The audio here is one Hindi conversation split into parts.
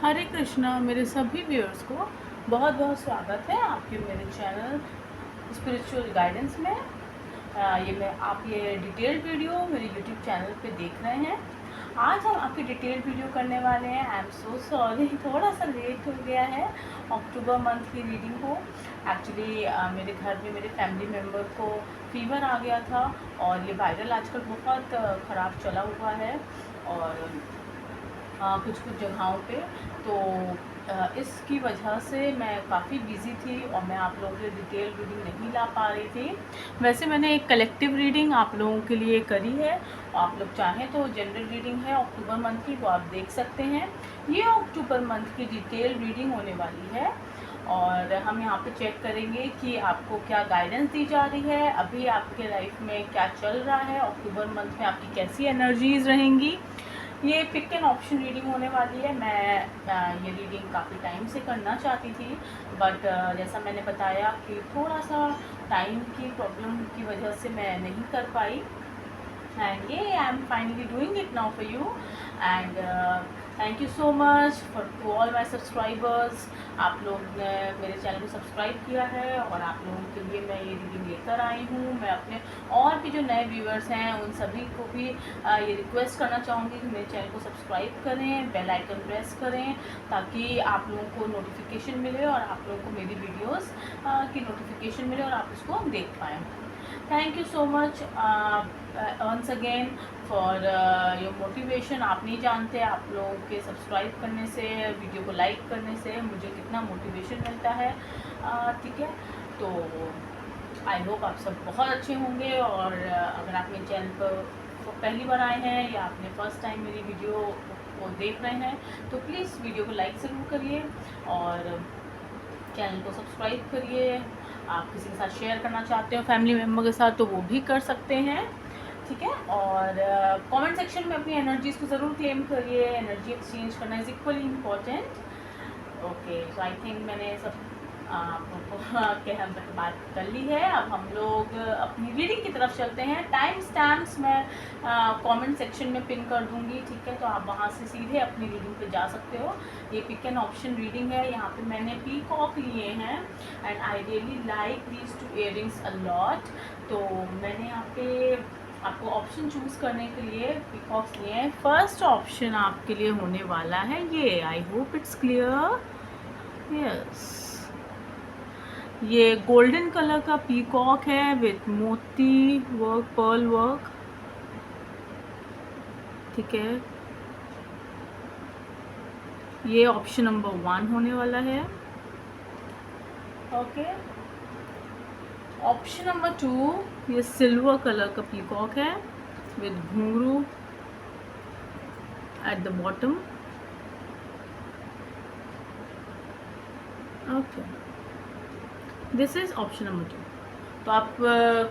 हरे कृष्णा। मेरे सभी व्यूअर्स को बहुत बहुत स्वागत है आपके मेरे चैनल स्पिरिचुअल गाइडेंस में। ये डिटेल्ड वीडियो मेरे यूट्यूब चैनल पे देख रहे हैं। आज हम आपकी डिटेल्ड वीडियो करने वाले हैं। आई एम सो सॉरी, थोड़ा सा लेट हो गया है अक्टूबर मंथ की रीडिंग को। एक्चुअली मेरे घर में मेरे फैमिली मेम्बर को फीवर आ गया था और ये वायरल आजकल बहुत ख़राब चला हुआ है और कुछ कुछ जगहों पे। तो इसकी वजह से मैं काफ़ी बिज़ी थी और मैं आप लोगों के लिए डिटेल रीडिंग नहीं ला पा रही थी। वैसे मैंने एक कलेक्टिव रीडिंग आप लोगों के लिए करी है। आप लोग चाहें तो जनरल रीडिंग है अक्टूबर मंथ की, वो आप देख सकते हैं। ये अक्टूबर मंथ की डिटेल रीडिंग होने वाली है और हम यहाँ पे चेक करेंगे कि आपको क्या गाइडेंस दी जा रही है, अभी आपके लाइफ में क्या चल रहा है, अक्टूबर मंथ में आपकी कैसी एनर्जीज़ रहेंगी। ये पिक एंड ऑप्शन रीडिंग होने वाली है। मैं ये रीडिंग काफ़ी टाइम से करना चाहती थी बट जैसा मैंने बताया कि थोड़ा सा टाइम की प्रॉब्लम की वजह से मैं नहीं कर पाई। एंड ये I am finally doing it now for you and thank you so much for to all my subscribers. आप लोग ने मेरे चैनल को सब्सक्राइब किया है और आप लोगों के लिए मैं ये रीडिंग लेकर आई हूँ। मैं अपने और भी जो नए व्यूअर्स हैं उन सभी को भी ये रिक्वेस्ट करना चाहूँगी कि मेरे चैनल को सब्सक्राइब करें, बेल आइकन प्रेस करें ताकि आप लोगों को नोटिफिकेशन मिले और आप लोगों को मेरी वीडियोस की नोटिफिकेशन मिले और आप उसको देख पाएँ। Thank you so much once again for your motivation. आप नहीं जानते आप लोगों के सब्सक्राइब करने से, वीडियो को लाइक करने से मुझे कितना मोटिवेशन मिलता है। ठीक है, तो आई होप आप सब बहुत अच्छे होंगे और अगर आप मेरे चैनल पर पहली बार आए हैं या आपने फर्स्ट टाइम मेरी वीडियो को देख रहे हैं तो प्लीज़ वीडियो को लाइक ज़रूर करिए और चैनल को सब्सक्राइब करिए। आप किसी के साथ शेयर करना चाहते हो फैमिली मेम्बर के साथ तो वो भी कर सकते हैं। ठीक है, और कमेंट सेक्शन में अपनी एनर्जीज़ को ज़रूर क्लेम करिए। एनर्जी एक्सचेंज करना is equally important. Okay, so I think मैंने सब आप लोगों को बात कर ली है। अब हम लोग अपनी रीडिंग की तरफ चलते हैं। टाइम स्टैम्प्स मैं कमेंट सेक्शन में पिन कर दूंगी, ठीक है, तो आप वहाँ से सीधे अपनी रीडिंग पे जा सकते हो। ये पिक एंड ऑप्शन रीडिंग है। यहाँ पे मैंने पीकॉक लिए हैं and I really like these two earrings a lot. तो मैंने यहाँ पे आपको ऑप्शन चूज़ करने के लिए पीकॉक्स लिए हैं। फर्स्ट ऑप्शन आपके लिए होने वाला है ये। I hope it's clear. Yes, ये गोल्डन कलर का पीकॉक है विथ मोती वर्क, पर्ल वर्क। ठीक है, ये ऑप्शन नंबर 1 होने वाला है। ओके, ऑप्शन नंबर 2 ये सिल्वर कलर का पीकॉक है विथ घुंघरू at the bottom. Okay, this is option number 2। तो आप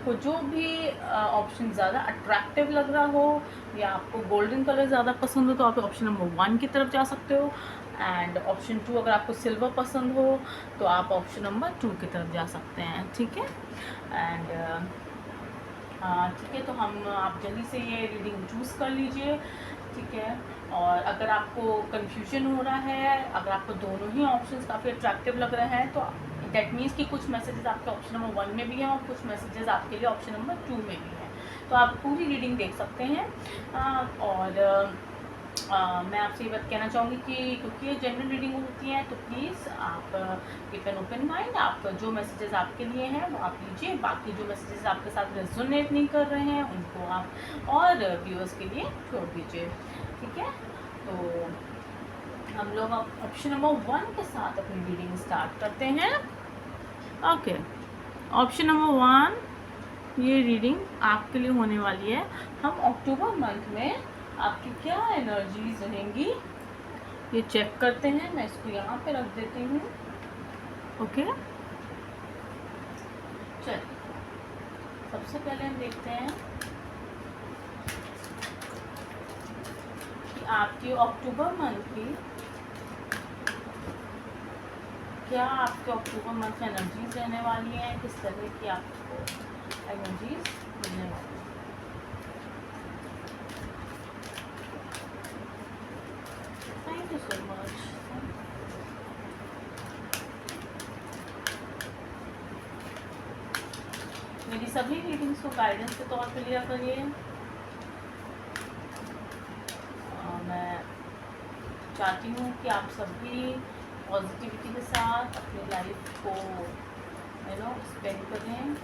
को जो भी ऑप्शन ज़्यादा अट्रैक्टिव लग रहा हो या आपको गोल्डन कलर ज़्यादा पसंद हो तो आप ऑप्शन नंबर 1 की तरफ जा सकते हो। एंड ऑप्शन 2 अगर आपको सिल्वर पसंद हो तो आप ऑप्शन नंबर 2 की तरफ जा सकते हैं। ठीक है, एंड ठीक है, तो हम आप जल्दी से ये रीडिंग चूज़ कर लीजिए। ठीक है, और अगर आपको कन्फ्यूजन हो रहा है, अगर आपको दोनों ही ऑप्शंस काफ़ी अट्रैक्टिव लग रहे हैं तो दैट मीन्स कि कुछ मैसेजेस आपके ऑप्शन नंबर 1 में भी हैं और कुछ मैसेजेस आपके लिए ऑप्शन नंबर 2 में भी हैं। तो आप पूरी रीडिंग देख सकते हैं। और मैं आपसे ये बात कहना चाहूँगी कि क्योंकि ये जनरल रीडिंग होती है तो प्लीज़ आप कीप एन ओपन माइंड। आप जो मैसेजेस आपके लिए हैं वो आप लीजिए, बाकी जो मैसेजेस आपके साथ रेजोनेट नहीं कर रहे हैं उनको आप और व्यूअर्स के लिए छोड़ दीजिए। ठीक है, तो हम लोग अब ऑप्शन नंबर 1 के साथ अपनी रीडिंग स्टार्ट करते हैं। ओके, ऑप्शन नंबर 1 ये रीडिंग आपके लिए होने वाली है। हम अक्टूबर मंथ में आपकी क्या एनर्जीज रहेंगी ये चेक करते हैं। मैं इसको यहाँ पे रख देती हूँ। ओके, चलिए सबसे पहले हम देखते हैं कि आपकी अक्टूबर मंथ की क्या आपके अक्टूबर मंथ में एनर्जीज रहने वाली हैं, किस तरह की आपको एनर्जीज मिलने वाली हैं। Thank you so much. मेरी सभी रीडिंग्स को गाइडेंस के तौर पे लिया करिए। मैं चाहती हूँ कि आप सभी पॉजिटिविटी के साथ अपनी लाइफ को स्पेंड करें।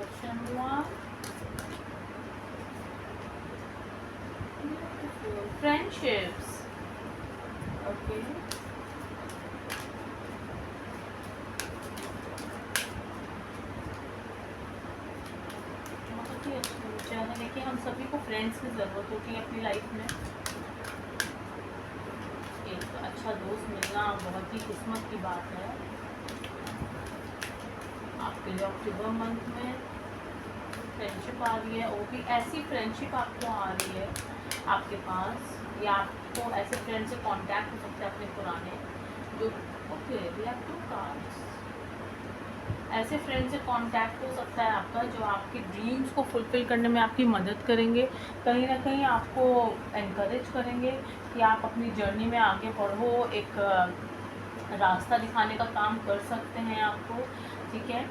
Option 1, friendships. ओके, बहुत ही अच्छा विचार है। देखिए, हम सभी को फ्रेंड्स की ज़रूरत होती है अपनी लाइफ में। एक अच्छा दोस्त मिलना बहुत ही किस्मत की बात है। आपके लिए अक्टूबर मंथ में फ्रेंडशिप आ रही है, वो भी ऐसी फ्रेंडशिप आपको आ रही है आपके पास, या आपको ऐसे फ्रेंड से कांटेक्ट हो सकता है अपने पुराने जो वी हैव 2 कार्ड्स। ऐसे फ्रेंड से कांटेक्ट हो सकता है आपका जो आपकी ड्रीम्स को फुलफिल करने में आपकी मदद करेंगे, कहीं ना कहीं आपको एनकरेज करेंगे कि आप अपनी जर्नी में आगे बढ़ो, एक रास्ता दिखाने का काम कर सकते हैं आपको। ठीक है,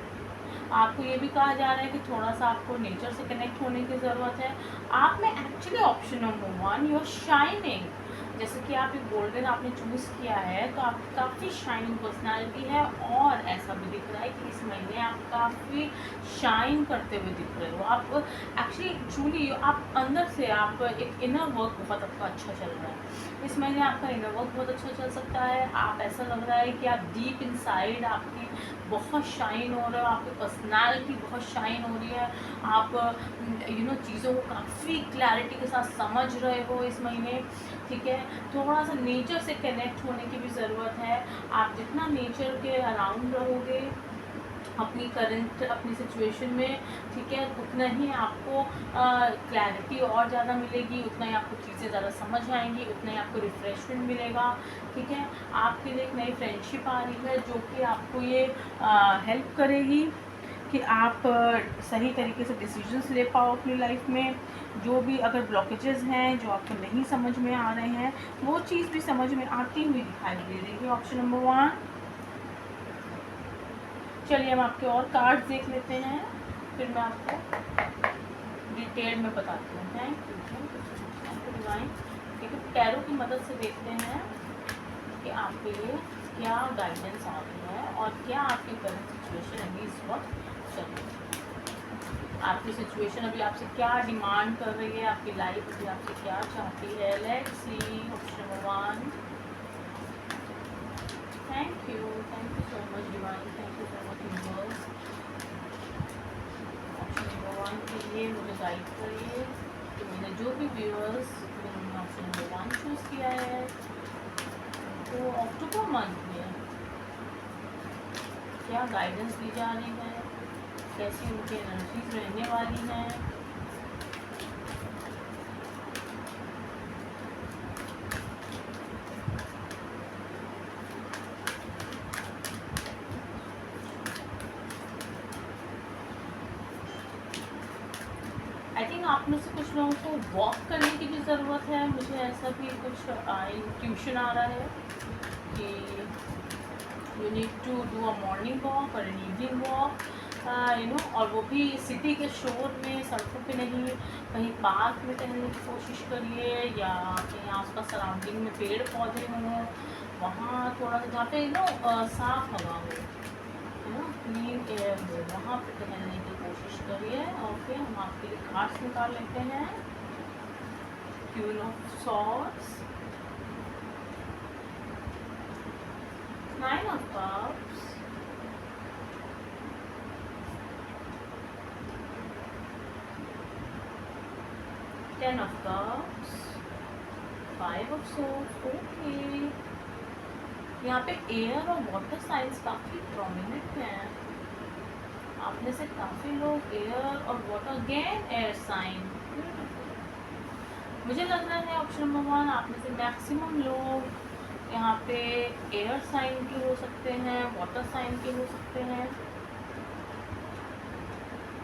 आपको ये भी कहा जा रहा है कि थोड़ा सा आपको नेचर से कनेक्ट होने की ज़रूरत है। आप में actually option number 1, you are shining. जैसे कि आप एक गोल्डन आपने चूज़ किया है, तो आपकी काफ़ी शाइनिंग पर्सनालिटी है, और ऐसा भी दिख रहा है कि इस महीने आप काफ़ी शाइन करते हुए दिख रहे हो। आप एक्चुअली ट्रूली आप अंदर से आप एक इनर वर्क बहुत आपका अच्छा चल रहा है। इस महीने आपका इनर वर्क बहुत अच्छा चल सकता है। आप ऐसा लग रहा है कि आप डीप इनसाइड आपकी बहुत शाइन हो रहा है, आपकी पर्सनालिटी बहुत शाइन हो रही है। आप चीज़ों को काफ़ी क्लैरिटी के साथ समझ रहे हो इस महीने। ठीक है, थोड़ा सा नेचर से कनेक्ट होने की भी ज़रूरत है। आप जितना नेचर के अराउंड रहोगे अपनी करंट अपनी सिचुएशन में, ठीक है, उतना ही आपको क्लैरिटी और ज़्यादा मिलेगी, उतना ही आपको चीज़ें ज़्यादा समझ आएंगी, उतना ही आपको रिफ़्रेशमेंट मिलेगा। ठीक है, आपके लिए एक नई फ्रेंडशिप आ रही है जो कि आपको ये हेल्प करेगी कि आप सही तरीके से डिसीजंस ले पाओ अपनी लाइफ में। जो भी अगर ब्लॉकेजेस हैं जो आपको नहीं समझ में आ रहे हैं, वो चीज़ भी समझ में आती हुई दिखाई दे रही है। Option number 1। चलिए हम आपके और कार्ड्स देख लेते हैं, फिर मैं आपको डिटेल में बताती हूँ। Thank you divine. ठीक है, टैरो की मदद से देखते हैं कि आपके लिए क्या गाइडेंस आ रही है और क्या आपकी करंट सिचुएशन अभी इस वक्त चल रही है। आपकी सिचुएशन अभी आपसे क्या डिमांड कर रही है, आपकी लाइफ अभी आपसे क्या चाहती है। Let's see. Option number 1। Thank you so much divine, thank you so much universe. Option number 1 के लिए मुझे गाइड करिए कि मेरे जो भी व्यूअर्स जिन्होंने ऑप्शन नंबर 1 चूज़ किया है, तो अक्टूबर मंथ में क्या गाइडेंस दी जा रही है, कैसी उनकी एनर्जीज रहने वाली हैं। आई थिंक आप में से कुछ लोगों को वॉक करने की भी ज़रूरत है। मुझे ऐसा भी कुछ इंट्यूशन आ रहा है कि you need to do a morning walk और एन इवनिंग वॉक, और वो भी सिटी के शोर में, सड़कों पे नहीं, कहीं पार्क में टहलने की कोशिश करिए, या कहीं आसपास सराउंडिंग में पेड़ पौधे हों, वहाँ थोड़ा सा जहाँ पे साफ़ हवा हो, क्लीन एयर हो, वहाँ पे टहलने की कोशिश करिए। ओके, हम आपके लिए कार्ड्स निकाल लेते हैं। Queen of swords, 9 of cups, 10 of cups, 5 of swords. Okay, यहाँ पे एयर और वाटर साइंस काफ़ी प्रोमिनेंट हैं। आप में से काफ़ी लोग एयर और वाटर, अगेन एयर साइन। मुझे लग रहा है ऑप्शन नंबर 1 आप में से मैक्सिमम लोग यहाँ पे एयर साइन के हो सकते हैं, वाटर साइन के हो सकते हैं।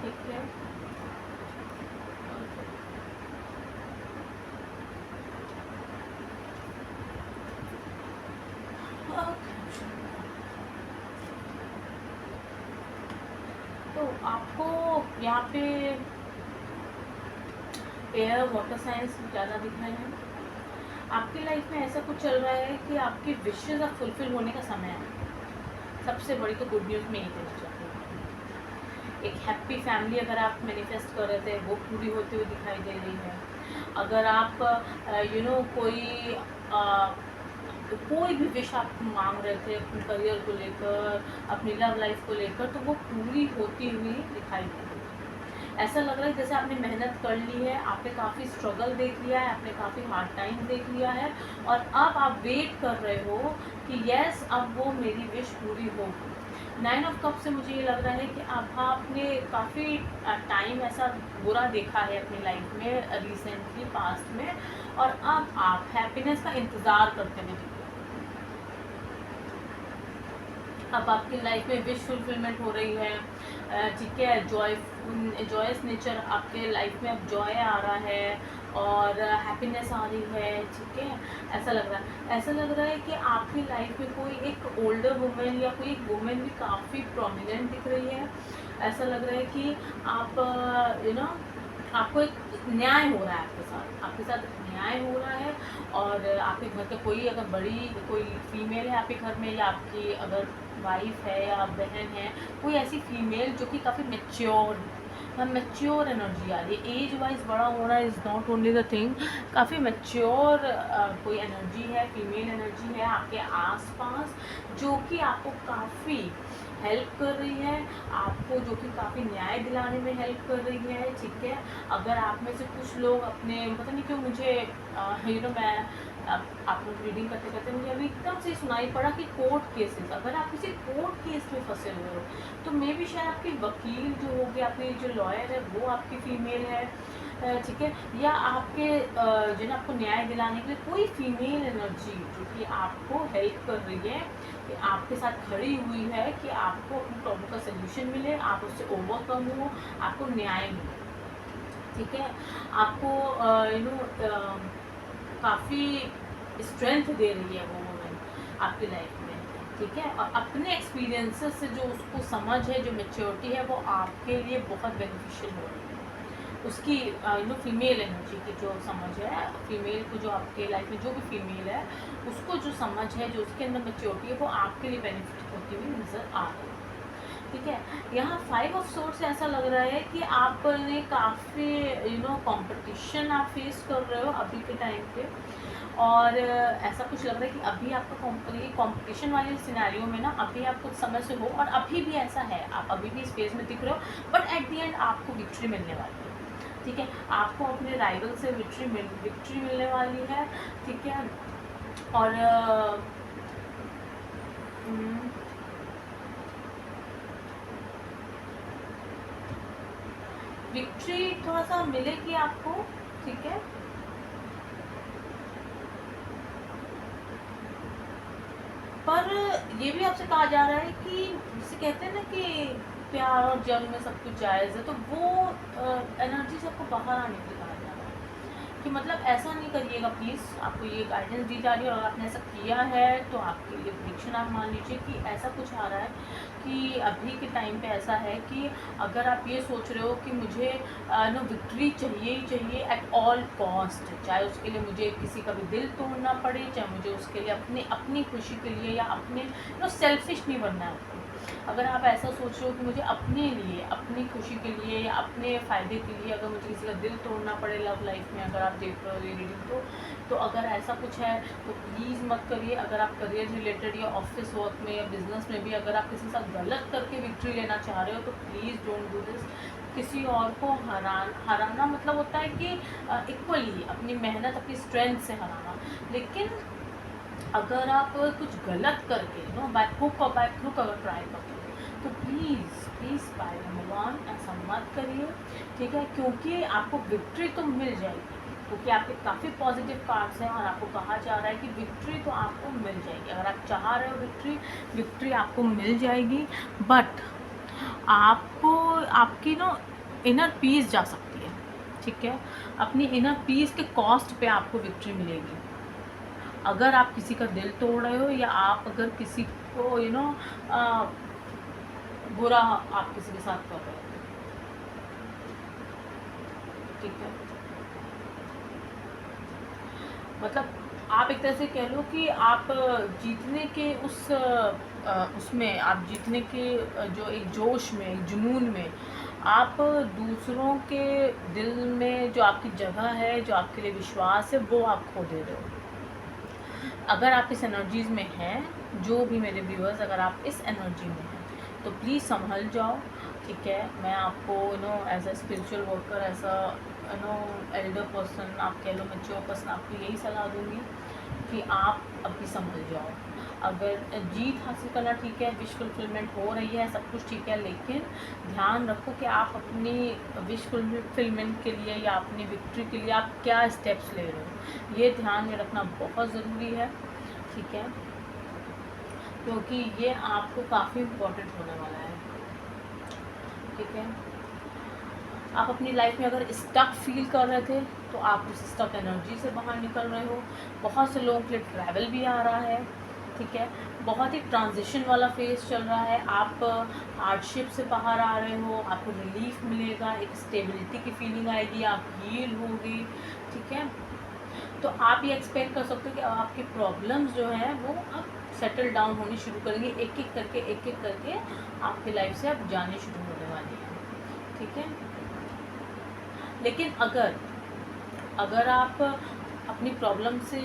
ठीक है, आपको यहाँ पे एयर वाटर साइंस ज़्यादा दिख रहे हैं। आपकी लाइफ में ऐसा कुछ चल रहा है कि आपकी विशेज़ अब फुलफिल होने का समय है। सबसे बड़ी तो गुड न्यूज़ में यही कहना चाहती हूँ। एक हैप्पी फैमिली अगर आप मैनिफेस्ट कर रहे थे वो पूरी होते हुए दिखाई दे रही है। अगर आप कोई भी विश आप मांग रहे थे अपने करियर को लेकर, अपनी लव लाइफ को लेकर, तो वो पूरी होती हुई दिखाई दे रही है। ऐसा लग रहा है जैसे आपने मेहनत कर ली है, आपने काफ़ी स्ट्रगल देख लिया है, आपने काफ़ी हार्ड टाइम देख लिया है, और अब आप वेट कर रहे हो कि यस अब वो मेरी विश पूरी होगी। 9 ऑफ कप से मुझे ये लग रहा है कि अब आपने काफ़ी टाइम ऐसा बुरा देखा है अपनी लाइफ में रिसेंटली पास्ट में, और अब आप हैप्पीनेस का इंतज़ार करते हुए दिख रहे हो। अब आपकी लाइफ में विश फुलफिलमेंट हो रही है, ठीक है, जॉयस नेचर आपके लाइफ में अब जॉय आ रहा है और हैप्पीनेस आ रही है, ठीक है। ऐसा लग रहा है कि आपकी लाइफ में कोई एक ओल्डर वुमेन या कोई एक वुमेन भी काफ़ी प्रोमिनेंट दिख रही है। ऐसा लग रहा है कि आप आपको एक न्याय हो रहा है आपके साथ न्याय हो रहा है। और आपके घर का कोई अगर बड़ी कोई फीमेल है आपके घर में, या आपकी अगर वाइफ है या बहन है, कोई ऐसी फीमेल जो कि काफ़ी मैच्योर एनर्जी आ रही है। एज वाइज बड़ा होना is not only the thing, काफ़ी मैच्योर कोई एनर्जी है, फीमेल एनर्जी है आपके आसपास, जो कि आपको काफ़ी हेल्प कर रही है, आपको जो कि काफ़ी न्याय दिलाने में हेल्प कर रही है, ठीक है। अगर आप में से कुछ लोग अपने पता नहीं क्यों मुझे मैं आप लोग रीडिंग करते करते मुझे अभी एकदम से सुनाई पड़ा कि कोर्ट केसेस, अगर आप किसी कोर्ट केस में फंसे हुए हो तो मे भी शायद आपकी वकील जो होगी, आपकी जो लॉयर है वो आपकी फीमेल है, ठीक है। या आपके जो ना आपको न्याय दिलाने के लिए कोई फीमेल एनर्जी जो कि आपको हेल्प कर रही है, कि आपके साथ खड़ी हुई है कि आपको अपनी प्रॉब्लम का सोल्यूशन मिले, आप उससे ओवरकम हो, आपको न्याय मिले, ठीक है। आपको काफ़ी स्ट्रेंथ दे रही है वो वुमेन आपकी लाइफ में, ठीक है। और अपने एक्सपीरियंसेस से जो उसको समझ है, जो मैच्योरिटी है, वो आपके लिए बहुत बेनिफिशियल हो रही है। उसकी फीमेल एनर्जी की जो समझ है, फीमेल को जो आपके लाइफ में जो भी फीमेल है उसको जो समझ है, जो उसके अंदर मैच्योरिटी है, वो आपके लिए बेनिफिट होती हुई नज़र आ रही है, ठीक है। यहाँ 5 ऑफ सोर्स ऐसा लग रहा है कि आपने काफ़ी कंपटीशन आप फेस कर रहे हो अभी के टाइम पे, और ऐसा कुछ लग रहा है कि अभी आपका ये कंपटीशन वाले सिनेरियो में ना अभी आप कुछ समय से हो, और अभी भी ऐसा है, आप अभी भी इस फेज में दिख रहे हो, बट एट दी एंड आपको विक्ट्री मिलने वाली है, ठीक है। आपको अपने राइवल से विक्ट्री मिलने वाली है, ठीक है। और विक्ट्री थोड़ा सा मिलेगी आपको, ठीक है। पर ये भी आपसे कहा जा रहा है कि जिसे कहते हैं ना कि प्यार और जंग में सब कुछ जायज़ है, तो वो एनर्जी से आपको बाहर आने के लिए कहा जा रहा है कि मतलब ऐसा नहीं करिएगा प्लीज़। आपको ये गाइडेंस दी जा रही है, और आपने ऐसा किया है तो आपके लिए प्रेडिक्शन आप मान लीजिए कि ऐसा कुछ आ रहा है कि अभी के टाइम पे ऐसा है कि अगर आप ये सोच रहे हो कि मुझे विक्ट्री चाहिए ही चाहिए एट ऑल कॉस्ट, चाहे उसके लिए मुझे किसी का भी दिल तोड़ना पड़े, चाहे मुझे उसके लिए अपनी खुशी के लिए या अपने सेल्फिश नहीं बनना है आपको। अगर आप ऐसा सोच रहे हो कि मुझे अपने लिए, अपनी खुशी के लिए या अपने फ़ायदे के लिए अगर मुझे किसी का दिल तोड़ना पड़े लव लाइफ में, अगर आप देख रहे हो ये रीडिंग, तो अगर ऐसा कुछ है तो प्लीज़ मत करिए। अगर आप करियर रिलेटेड या ऑफिस वर्क में या बिजनेस में भी अगर आप किसी के साथ गलत करके विक्ट्री लेना चाह रहे हो तो प्लीज़ डोंट डू दिस। किसी और को हराना मतलब होता है कि इक्वली अपनी मेहनत, अपनी स्ट्रेंथ से हराना। लेकिन अगर आप कुछ गलत करके बाय हुक और बाय क्रुक अगर ट्राई करते हो तो प्लीज़ बाय भगवान ऐसा मत करिए, ठीक है। क्योंकि आपको विक्ट्री तो मिल जाएगी, क्योंकि आपके काफ़ी पॉजिटिव कार्ड्स हैं और आपको कहा जा रहा है कि विक्ट्री तो आपको मिल जाएगी। अगर आप चाह रहे हो विक्ट्री आपको मिल जाएगी, बट आपको आपकी इनर पीस जा सकती है, ठीक है। अपनी इनर पीस के कॉस्ट पे आपको विक्ट्री मिलेगी। अगर आप किसी का दिल तोड़ रहे हो या आप अगर किसी को बुरा आप किसी के साथ कर रहे हो, ठीक है, मतलब आप एक तरह से कह लो कि आप जीतने के उसमें आप जीतने के जो एक जोश में, एक जुनून में आप दूसरों के दिल में जो आपकी जगह है, जो आपके लिए विश्वास है, वो आप खो दे रहे हो। अगर आप इस एनर्जीज़ में हैं, जो भी मेरे व्यूअर्स, अगर आप इस एनर्जी में हैं तो प्लीज़ संभल जाओ। ठीक है, मैं आपको as a spiritual worker, as a elder person, आप कह लो मैच्योर पर्सन, आपको यही सलाह दूंगी कि आप अभी संभल जाओ। अगर जीत हासिल करना ठीक है, विश फुलफिलमेंट हो रही है, सब कुछ ठीक है, लेकिन ध्यान रखो कि आप अपनी विश फुलफिलमेंट के लिए या अपनी विक्ट्री के लिए आप क्या स्टेप्स ले रहे हो, ये ध्यान में रखना बहुत ज़रूरी है। ठीक है, क्योंकि ये आपको काफ़ी इम्पोर्टेंट होने वाला है। ठीक है, आप अपनी लाइफ में अगर स्टक फील कर रहे थे तो आप उस स्टक एनर्जी से बाहर निकल रहे हो। बहुत से लोगों के लिए ट्रैवल भी आ रहा है। ठीक है, बहुत ही ट्रांजिशन वाला फेज चल रहा है। आप हार्डशिप से बाहर आ रहे हो, आपको रिलीफ मिलेगा, एक स्टेबिलिटी की फीलिंग आएगी, आप हील होगी। ठीक है, तो आप ये एक्सपेक्ट कर सकते हो कि अब आपकी प्रॉब्लम्स जो हैं वो अब सेटल डाउन होनी शुरू करेंगी, एक एक करके आपकी लाइफ से अब जाने शुरू होने वाली है। ठीक है, लेकिन अगर आप अपनी प्रॉब्लम से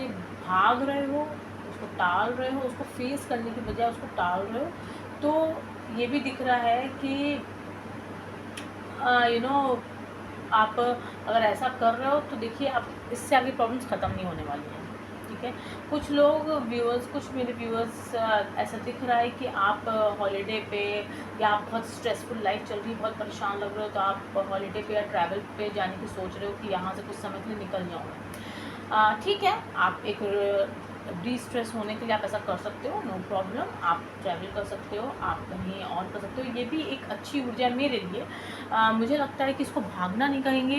भाग रहे हो, उसको टाल रहे हो, उसको फेस करने की बजाय उसको टाल रहे हो, तो ये भी दिख रहा है कि आप अगर ऐसा कर रहे हो तो देखिए आप इससे आगे प्रॉब्लम्स ख़त्म नहीं होने वाली हैं। ठीक है, कुछ मेरे व्यूअर्स ऐसा दिख रहा है कि आप हॉलीडे पे, या आप बहुत स्ट्रेसफुल लाइफ चल रही है, बहुत परेशान लग रहे हो, तो आप हॉलीडे पे या ट्रैवल पे जाने की सोच रहे हो कि यहाँ से कुछ समय के लिए निकल जाऊँ। ठीक है, आप एक डी स्ट्रेस होने के लिए आप ऐसा कर सकते हो, नो प्रॉब्लम। आप ट्रैवल कर सकते हो, आप कहीं और कर सकते हो, ये भी एक अच्छी ऊर्जा है मेरे लिए। मुझे लगता है कि इसको भागना नहीं कहेंगे।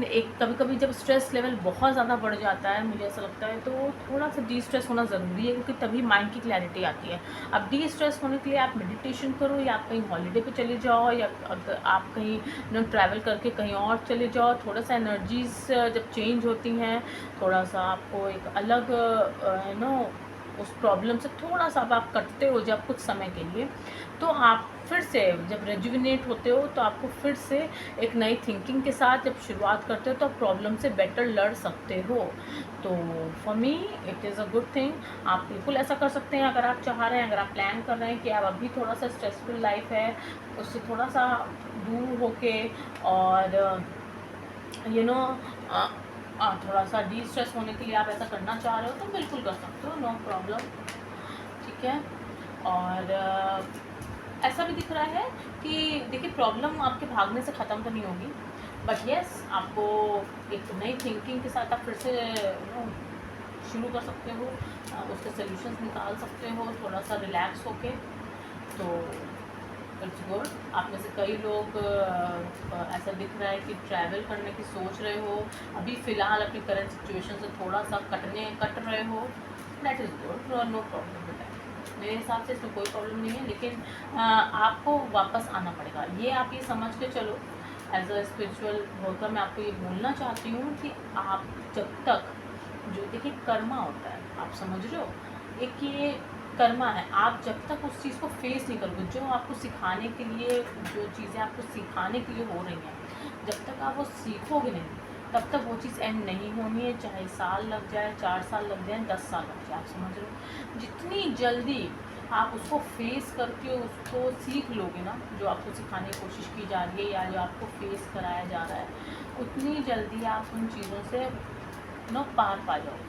एक कभी कभी जब स्ट्रेस लेवल बहुत ज़्यादा बढ़ जाता है, मुझे ऐसा लगता है, तो थोड़ा सा डी स्ट्रेस होना ज़रूरी है, क्योंकि तभी माइंड की क्लैरिटी आती है। अब डी स्ट्रेस होने के लिए आप मेडिटेशन करो, या आप कहीं हॉलीडे पे चले जाओ, या अगर आप कहीं ट्रैवल करके कहीं और चले जाओ। थोड़ा सा एनर्जीज जब चेंज होती हैं, थोड़ा सा आपको एक अलग उस प्रॉब्लम से थोड़ा सा आप कटते हो जब कुछ समय के लिए, तो आप फिर से जब रेजुविनेट होते हो, तो आपको फिर से एक नई थिंकिंग के साथ जब शुरुआत करते हो, तो आप प्रॉब्लम से बेटर लड़ सकते हो। तो for me it is a good thing. आप बिल्कुल ऐसा कर सकते हैं अगर आप चाह रहे हैं, अगर आप प्लान कर रहे हैं कि आप अभी थोड़ा सा स्ट्रेसफुल लाइफ है उससे थोड़ा सा दूर होके, और थोड़ा सा डी स्ट्रेस होने के लिए आप ऐसा करना चाह रहे हो, तो बिल्कुल कर सकते हो, नो प्रॉब्लम। ठीक है, और ऐसा भी दिख रहा है कि देखिए प्रॉब्लम आपके भागने से ख़त्म तो नहीं होगी, बट येस आपको एक नई थिंकिंग के साथ आप फिर से शुरू कर सकते हो, उसके सोल्यूशंस निकाल सकते हो, थोड़ा सा रिलैक्स होके। तो इट्स गुड। आप में से कई लोग ऐसा दिख रहा है कि ट्रैवल करने की सोच रहे हो, अभी फ़िलहाल अपनी करंट सिचुएशन से थोड़ा सा कट रहे हो, that is good, no problem with that. मेरे हिसाब से इसमें कोई प्रॉब्लम नहीं है, लेकिन आपको वापस आना पड़ेगा। ये आप ये समझ के चलो, एज अ स्पिरिचुअल वर्कर मैं आपको ये बोलना चाहती हूँ कि आप जब तक, जो देखिए कर्मा होता है, आप समझ रहे हो, एक ये कर्मा है, आप जब तक उस चीज़ को फेस नहीं करोगे, जो आपको सिखाने के लिए, जो चीज़ें आपको सिखाने के लिए हो रही हैं, जब तक आप वो सीखोगे नहीं, तब तक वो चीज़ एंड नहीं होनी है। चाहे साल लग जाए, 4 साल लग जाए, 10 साल लग जाए, आप समझ रहे हो। जितनी जल्दी आप उसको फेस करके उसको सीख लोगे ना, जो आपको सिखाने की कोशिश की जा रही है या जो आपको फेस कराया जा रहा है, उतनी जल्दी आप उन चीज़ों से पार पा जाओगे।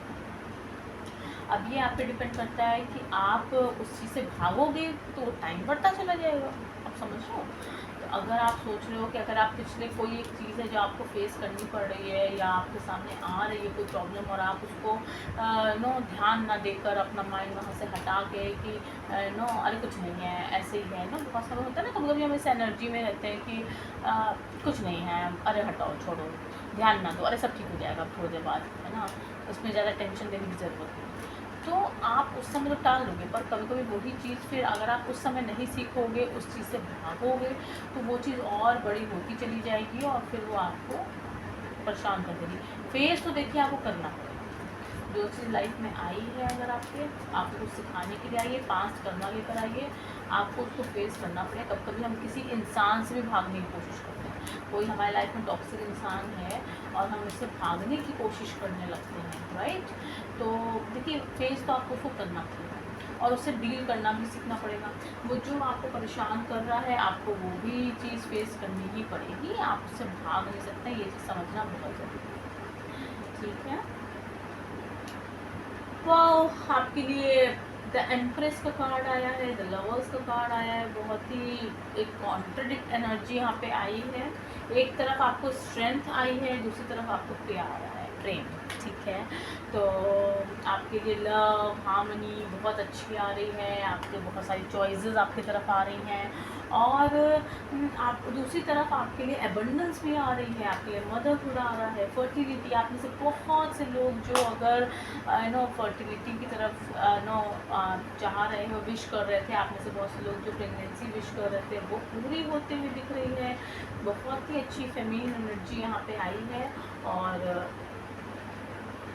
अब ये आप पे डिपेंड करता है कि आप उस चीज़ से भागोगे तो टाइम बढ़ता चला जाएगा, आप समझ रहे हो। तो अगर आप सोच रहे हो कि अगर आप पिछले कोई एक चीज़ है जो आपको फेस करनी पड़ रही है, या आपके सामने आ रही है कोई प्रॉब्लम, और आप उसको ध्यान ना देकर अपना माइंड वहाँ से हटा के कि अरे कुछ नहीं है, ऐसे ही है बहुत सारा होता है ना, कभी कभी हम इस एनर्जी में रहते हैं कि कुछ नहीं है, अरे हटाओ, छोड़ो, ध्यान ना दो, अरे सब ठीक हो जाएगा थोड़ी देर बाद, है ना, उसमें ज़्यादा टेंशन लेने की ज़रूरत नहीं। तो आप उस समय तो टाल दोगे, पर कभी कभी वही चीज़ फिर अगर आप उस समय नहीं सीखोगे, उस चीज़ से भागोगे, तो वो चीज़ और बड़ी होती चली जाएगी, और फिर वो आपको परेशान कर देगी। फेस तो देखिए आपको करना पड़ेगा। जो चीज़ लाइफ में आई है, अगर आपको कुछ सिखाने के लिए आई है, पास करना लेकर आई है, आपको उसको फेस करना पड़ेगा। कभी कभी हम किसी इंसान से भी भागने की कोशिश करते हैं। कोई हमारे लाइफ में टॉक्सिक इंसान है और हम उससे भागने की कोशिश करने लगते हैं, राइट। तो देखिए फेस तो आपको उसको करना पड़ेगा और उससे डील करना भी सीखना पड़ेगा। वो जो आपको परेशान कर रहा है, आपको वो भी चीज़ फेस करनी ही पड़ेगी। आप उससे भाग नहीं सकते, ये चीज़ समझना बहुत ज़रूरी है, ठीक है। वाह, आपके लिए द एम्प्रेस का कार्ड आया है, द लवर्स का कार्ड आया है। बहुत ही एक कॉन्ट्रडिक्ट एनर्जी यहाँ पे आई है। एक तरफ आपको स्ट्रेंथ आई है, दूसरी तरफ आपको प्यार आया है, प्रेम, ठीक है। तो आपके लिए लव हार्मनी बहुत अच्छी आ रही है, आपके बहुत सारी चॉइसेस आपकी तरफ आ रही हैं और आप दूसरी तरफ आपके लिए एबंडेंस भी आ रही है, आपके लिए मदरहुड आ रहा है, फर्टिलिटी। आप में से बहुत से लोग जो अगर फर्टिलिटी की तरफ चाह रहे हो, विश कर रहे थे, आप में से बहुत से लोग जो प्रेगनेंसी विश कर रहे थे वो पूरी होते हुए दिख रही है। बहुत ही अच्छी फेमिनिन एनर्जी यहाँ पे आई है और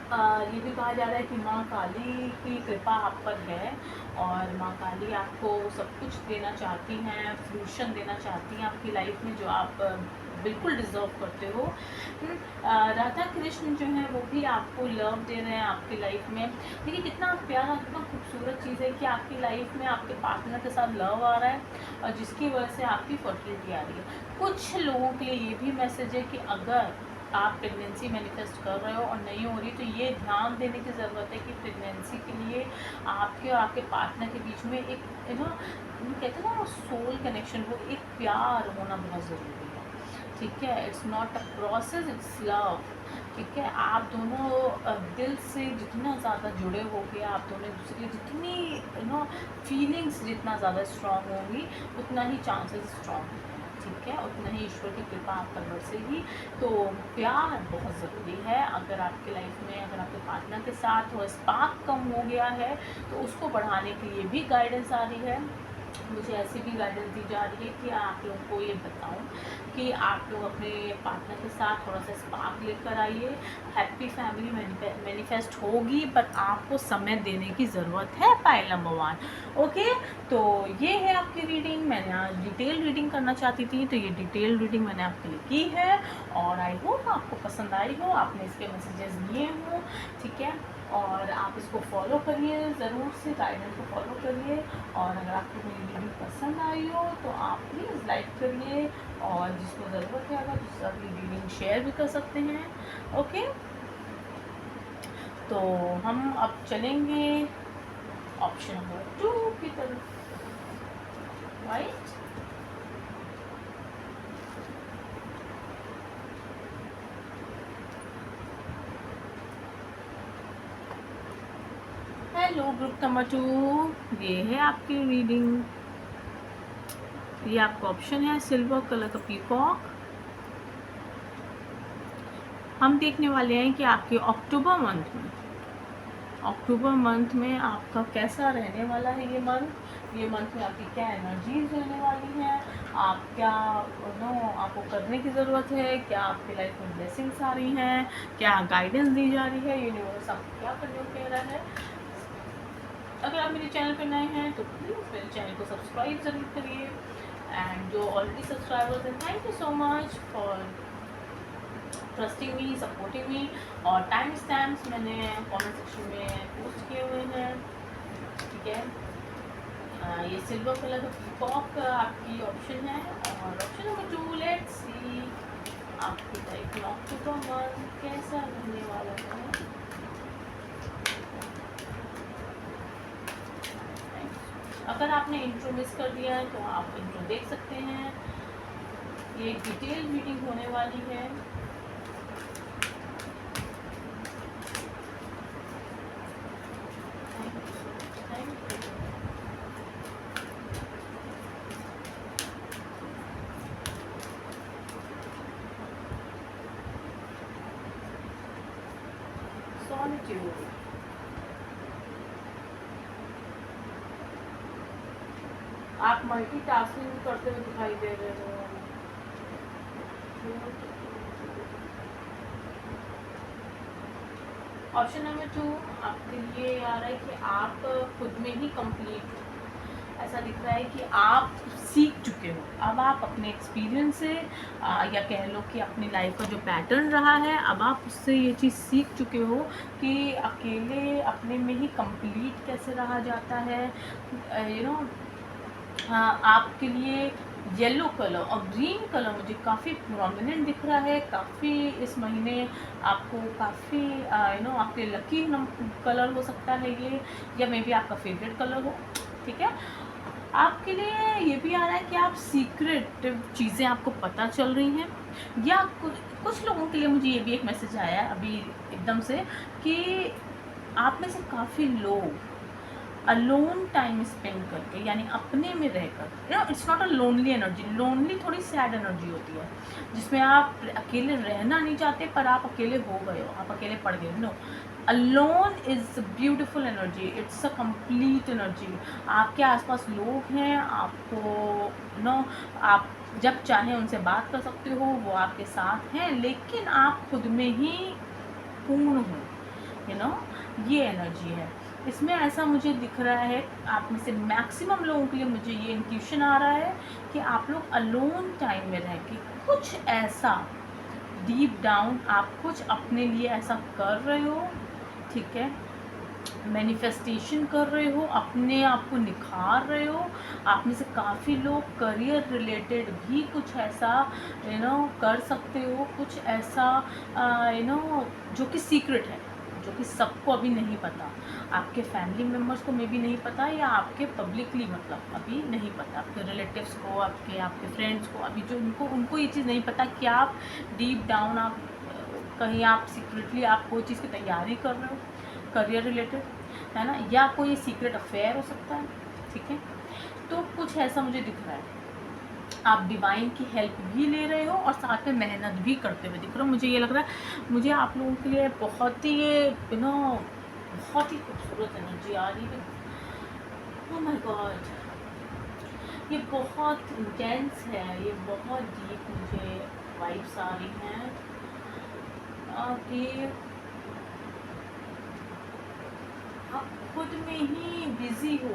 ये भी कहा जा रहा है कि माँ काली की कृपा आप पर है और माँ काली आपको सब कुछ देना चाहती हैं, फ्रूशन देना चाहती हैं आपकी लाइफ में, जो आप बिल्कुल डिज़र्व करते हो। राधा कृष्ण जो हैं वो भी आपको लव दे रहे हैं आपकी लाइफ में। देखिए कितना प्यारा, कितना खूबसूरत चीज़ है कि आपकी लाइफ में आपके पार्टनर के साथ लव आ रहा है और जिसकी वजह से आपकी फर्टिलिटी आ रही है। कुछ लोगों के लिए ये भी मैसेज है कि अगर आप प्रेगनेंसी मैनिफेस्ट कर रहे हो और नहीं हो रही, तो ये ध्यान देने की ज़रूरत है कि प्रेगनेंसी के लिए आपके और आपके पार्टनर के बीच में एक कहते हैं ना सोल कनेक्शन, वो एक प्यार होना बहुत ज़रूरी है, ठीक है। It's not a process, it's love, ठीक है। आप दोनों दिल से जितना ज़्यादा जुड़े होगे, आप दोनों एक दूसरे की जितनी फीलिंग्स जितना ज़्यादा स्ट्रॉन्ग होंगी, उतना ही चांसेस स्ट्रॉन्ग होंगे, ठीक है। उतना ही ईश्वर की कृपा आप पर बरसेगी। तो प्यार बहुत ज़रूरी है। अगर आपके लाइफ में, अगर आपके पार्टनर के साथ वो स्पार्क कम हो गया है, तो उसको बढ़ाने के लिए भी गाइडेंस आ रही है। मुझे ऐसी भी गाइडेंस दी जा रही है कि आप लोगों को ये बताऊं कि आप लोग अपने पार्टनर के साथ थोड़ा सा स्पार्क लेकर आइए। हैप्पी फैमिली मैनिफेस्ट होगी, पर आपको समय देने की ज़रूरत है, पाइल नंबर 1, ओके। तो ये है आपकी रीडिंग। मैंने आज डिटेल रीडिंग करना चाहती थी, तो ये डिटेल रीडिंग मैंने आपके लिए की है और आई होप आपको पसंद आई हो, आपने इसके मैसेजेस लिए हों, ठीक है। और आप इसको फॉलो करिए, ज़रूर से गाइडेंस को फॉलो करिए। और अगर आपको मेरी वीडियो पसंद आई हो तो आप प्लीज़ लाइक करिए और जिसको ज़रूरत है अगर उससे अपनी रीडिंग शेयर भी कर सकते हैं, ओके। तो हम अब चलेंगे ऑप्शन नंबर 2 की तरफ, राइट। हेलो ग्रुप नंबर 2, ये है आपकी रीडिंग। ये आपका ऑप्शन है सिल्वर कलर का पीकॉक। हम देखने वाले हैं कि आपके अक्टूबर मंथ में आपका कैसा रहने वाला है। ये मंथ में आपकी क्या एनर्जीज रहने वाली हैं, आप क्या आपको करने की ज़रूरत है, क्या आपकी लाइफ में ब्लेसिंग्स आ रही हैं, क्या गाइडेंस दी जा रही है, यूनिवर्स आपको क्या करने को कह रहा है। अगर आप मेरे चैनल पर नए हैं तो प्लीज़ मेरे चैनल को सब्सक्राइब ज़रूर करिए। एंड जो ऑलरेडी सब्सक्राइबर्स हैं, thank you so much for trusting me, supporting me. और टाइम स्टैम्प्स मैंने कमेंट सेक्शन में पोस्ट किए हुए हैं, ठीक है। ये सिल्वर कलर का पीकॉक आपकी ऑप्शन है। और ऑप्शन नंबर 2, लेट्स सी आपकी लाइफ में अक्टूबर मंथ कैसा रहने वाला है। अगर आपने इंट्रो मिस कर दिया है तो आप इंट्रो देख सकते हैं। ये डिटेल रीडिंग होने वाली है। सॉलिट्यूड, आप मल्टीटास्किंग करते हुए दिखाई दे रहे हो। ऑप्शन नंबर 2 आपके लिए ये आ रहा है कि आप खुद में ही कंप्लीट, ऐसा दिख रहा है कि आप सीख चुके हो। अब आप अपने एक्सपीरियंस से या कह लो कि अपनी लाइफ का जो पैटर्न रहा है, अब आप उससे ये चीज़ सीख चुके हो कि अकेले अपने में ही कंप्लीट कैसे रहा जाता है। आपके लिए येलो कलर और ग्रीन कलर मुझे काफ़ी प्रोमिनेंट दिख रहा है। काफ़ी इस महीने आपको काफ़ी आपके लकी कलर हो सकता है ये, या मे बी आपका फेवरेट कलर हो। ठीक है, आपके लिए ये भी आ रहा है कि आप सीक्रेट चीज़ें आपको पता चल रही हैं, या कुछ लोगों के लिए मुझे ये भी एक मैसेज आया है अभी एकदम से कि आप में से काफ़ी लोग अलोन टाइम स्पेंड करके, यानी अपने में रहकर, it's not a lonely energy. Lonely थोड़ी सैड एनर्जी होती है जिसमें आप अकेले रहना नहीं चाहते पर आप अकेले हो गए हो, आप अकेले पड़ गए। No, alone is beautiful energy, it's a complete energy. आपके आसपास लोग हैं, आपको आप जब चाहें उनसे बात कर सकते हो, वो आपके साथ हैं, लेकिन आप खुद में ही पूर्ण हो। ये एनर्जी है इसमें। ऐसा मुझे दिख रहा है आप में से मैक्सिमम लोगों के लिए मुझे ये इंट्यूशन आ रहा है कि आप लोग अलोन टाइम में रह के कुछ ऐसा डीप डाउन आप कुछ अपने लिए ऐसा कर रहे हो। ठीक है, मैनिफेस्टेशन कर रहे हो, अपने आप को निखार रहे हो। आप में से काफ़ी लोग करियर रिलेटेड भी कुछ ऐसा कर सकते हो, कुछ ऐसा जो कि सीक्रेट है, जो कि सबको अभी नहीं पता। आपके फैमिली मेम्बर्स को मे भी नहीं पता, या आपके पब्लिकली मतलब अभी नहीं पता, आपके रिलेटिव्स को, आपके फ्रेंड्स को अभी जो उनको ये चीज़ नहीं पता कि आप डीप डाउन आप कहीं आप सीक्रेटली आप कोई चीज़ की तैयारी कर रहे हो करियर रिलेटेड, है ना, या कोई सीक्रेट अफेयर हो सकता है। ठीक है, तो कुछ ऐसा मुझे दिख रहा है। आप डिवाइन की हेल्प भी ले रहे हो और साथ में मेहनत भी करते हुए दिख रहे हो। मुझे ये लग रहा है, मुझे आप लोगों के लिए बहुत ही ये बहुत ही खूबसूरत एनर्जी आ रही है। ओह माय गॉड, ये बहुत इंटेंस है, ये बहुत डीप मुझे वाइब्स आ रही हैं कि आप खुद में ही बिजी हो।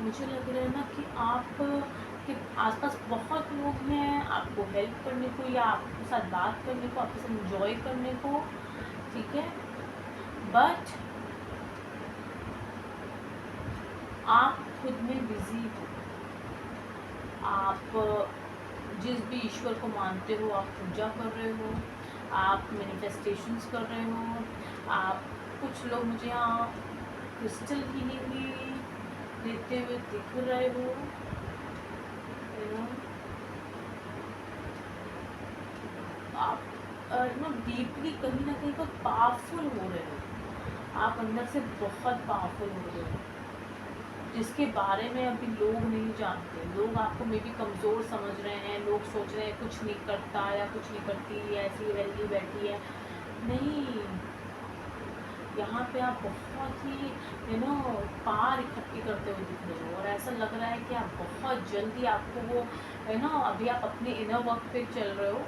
मुझे लग रहा है ना कि आप के आसपास बहुत लोग हैं आपको हेल्प करने को, या आपके साथ बात करने को, आपके साथ एंजॉय करने को। ठीक है, बट आप खुद में बिजी हो। आप जिस भी ईश्वर को मानते हो आप पूजा कर रहे हो, आप मैनिफेस्टेशंस कर रहे हो। आप कुछ लोग मुझे यहाँ क्रिस्टल हीलिंग भी लेते हुए दिख रहे हो। आप डीपली कहीं ना कहीं पर पावरफुल हो रहे हो, आप अंदर से बहुत पावरफुल हो रहे हो, जिसके बारे में अभी लोग नहीं जानते। लोग आपको मे बी कमज़ोर समझ रहे हैं, लोग सोच रहे हैं कुछ नहीं करता या कुछ नहीं करती, ऐसी वैली बैठी है। नहीं, यहाँ पे आप बहुत ही पार इकट्ठी करते हुए दिख रहे हो, और ऐसा लग रहा है कि आप बहुत जल्दी आपको वो अभी आप अपने इनर वर्क पे चल रहे हो,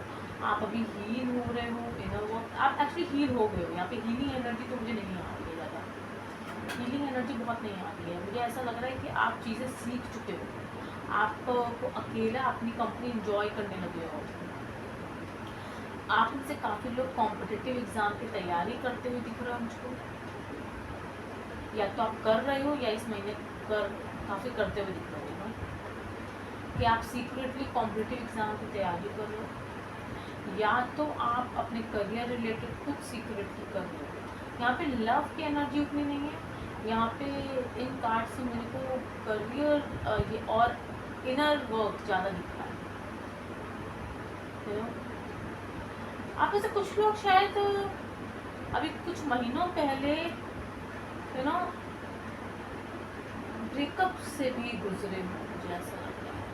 आप अभी हील हो रहे हो। इनर वर्क आप एक्चुअली हील हो गए हो। यहाँ पे हीलिंग एनर्जी तो मुझे नहीं आ रही है ज़्यादा, हीलिंग एनर्जी बहुत नहीं आ रही है। मुझे ऐसा लग रहा है कि आप चीज़ें सीख चुके हो, आपको अकेला अपनी कंपनी इंजॉय करने लगे हो। आप इनसे काफ़ी लोग कॉम्पिटिटिव एग्ज़ाम की तैयारी करते हुए दिख रहा है मुझको, या तो आप कर रहे हो या इस महीने काफ़ी करते हुए दिख रहे हो कि आप सीक्रेटली कॉम्पिटिटिव एग्ज़ाम की तैयारी कर रहे हो, या तो आप अपने करियर रिलेटेड कुछ सीक्रेटली कर रहे हो। यहाँ पे लव की एनर्जी उतनी नहीं है। यहाँ पे इन कार्ड से मेरे को करियर ये और इनर वर्क ज़्यादा दिख रहा है। आप में से कुछ लोग शायद अभी कुछ महीनों पहले ब्रेकअप से भी गुजरे हो, मुझे ऐसा लगता है।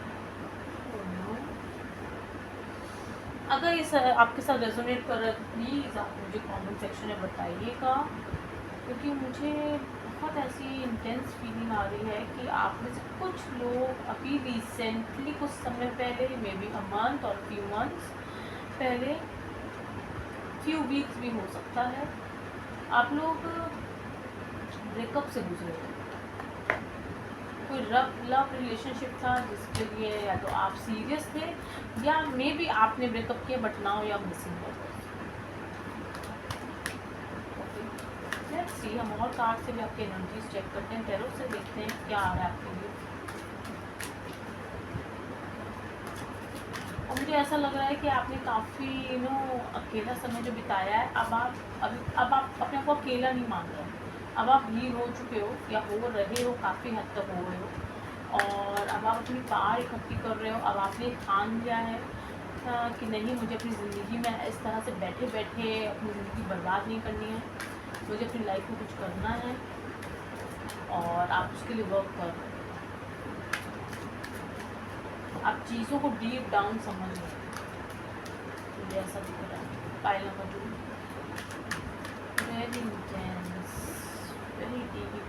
अगर ये आपके साथ रेजोनेट कर रहा है तो प्लीज़ आप मुझे कमेंट सेक्शन में बताइएगा, क्योंकि मुझे बहुत ऐसी इंटेंस फीलिंग आ रही है कि आप में से कुछ लोग अभी रिसेंटली कुछ समय पहले, मे बी अ मंथ और फ्यू मंथ्स पहले, फ्यू वीक्स भी हो सकता है, आप लोग ब्रेकअप से गुजरे हो, कोई लव रिलेशनशिप था जिसके लिए या तो आप सीरियस थे या मे बी आपने ब्रेकअप किया but now you are missing her. Let's see, हम और कार्ड से भी आपकी एनर्जीज चेक करते हैं, टैरो से देखते हैं क्या आ रहा है आपके लिए। और मुझे ऐसा लग रहा है कि आपने काफ़ी अकेला समय जो बिताया है, अब आप अपने आप को अकेला नहीं मान रहे, अब आप हील हो चुके हो या हो रहे हो, काफ़ी हद तक हो गए हो, और अब आप अपनी पार इकट्ठी कर रहे हो। अब आपने ठान लिया है कि नहीं, मुझे अपनी ज़िंदगी में इस तरह से बैठे बैठे अपनी ज़िंदगी बर्बाद नहीं करनी है, मुझे अपनी लाइफ में कुछ करना है, और आप उसके लिए वर्क कर रहे हो। आप चीज़ों को डीप डाउन समझ रहे हो, मुझे ऐसा दिख रहा है। Pile number 2, very intense, very deep.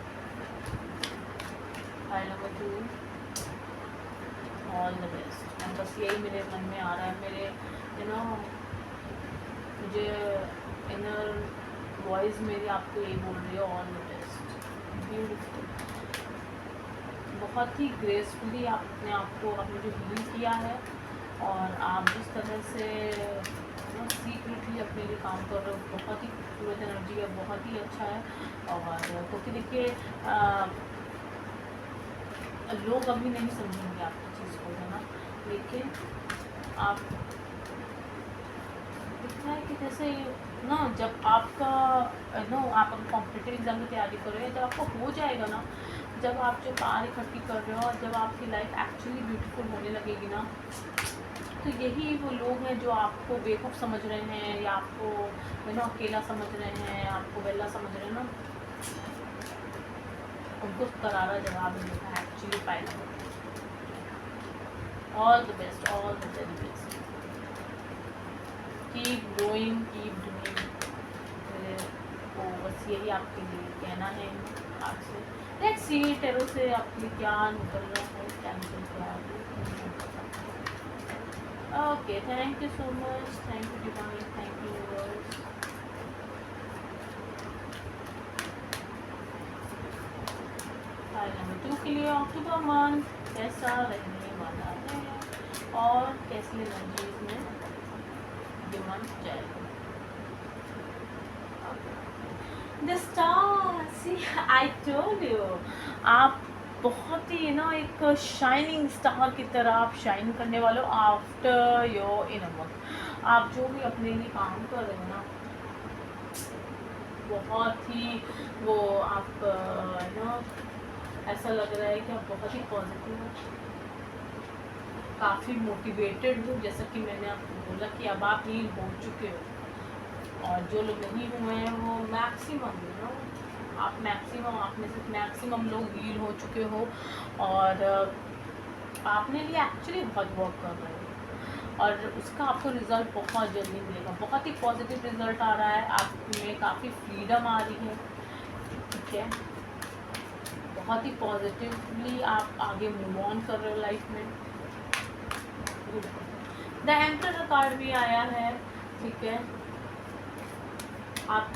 Pile number 2, all the best. And बस यही मेरे मन में आ रहा है, मेरे मुझे इनर वॉइस मेरी आपको यही बोल रही है, ऑल द बेस्ट, ब्यूटीफुल। बहुत ही ग्रेसफुली आपने आपने जो हील किया है, और आप जिस तरह से सीक्रेटली अपने लिए काम कर रहे हो, बहुत ही खूबसूरत एनर्जी है, बहुत ही अच्छा है। और क्योंकि देखिए लोग अभी नहीं समझेंगे आपकी चीज़ को, है ना, लेकिन आप दिखता है कि जैसे ना, जब आपका आप अगर कॉम्पिटिटिव एग्ज़ाम की तैयारी कर रहे हैं, जब आपको हो जाएगा ना, जब आप जो पार इकट्ठी कर रहे हो और जब आपकी लाइफ एक्चुअली ब्यूटीफुल होने लगेगी ना, तो यही वो लोग हैं जो आपको बेवकूफ़ समझ रहे हैं या आपको अकेला समझ रहे हैं, आपको वेला समझ रहे हैं ना, उनको करारा जवाब मिलेगा एक्चुअली पाएगा। All the best, all the very best, keep growing, keep doing. तो बस यही आपके लिए कहना है आपसे। लेट्स सी टैरो से आपके लिए क्या निकल रहा है, क्या निकल रहा है। Okay, thank you so much, thank you divine, thank you universe. File number 2 के लिए अक्टूबर मंथ कैसा रहने वाला है और कैसी एनर्जीज में ये मंथ जाएगा। The star, see I told you, आप बहुत ही एक शाइनिंग स्टार की तरह आप शाइन करने वाले हो आफ्टर योर इनर वर्क। आप जो भी अपने लिए काम कर रहे हो ना, बहुत ही वो आप ऐसा लग रहा है कि आप बहुत ही पॉजिटिव हो, काफ़ी मोटिवेटेड हो, जैसा कि मैंने आपको बोला कि अब आप हील हो चुके हो, और जो लोग नहीं हुए हैं वो मैक्सिमम आप में से मैक्सिमम लोग हील हो चुके हो, और आपने लिए एक्चुअली बहुत वर्क कर रहे हो, और उसका आपको रिज़ल्ट बहुत जल्दी मिलेगा। बहुत ही पॉजिटिव रिज़ल्ट आ रहा है, आप में काफ़ी फ्रीडम आ रही है, ठीक है, बहुत ही पॉजिटिवली आप आगे मूव ऑन कर रहे हो लाइफ में। द एम्परर का कार्ड भी आया है, ठीक है, आप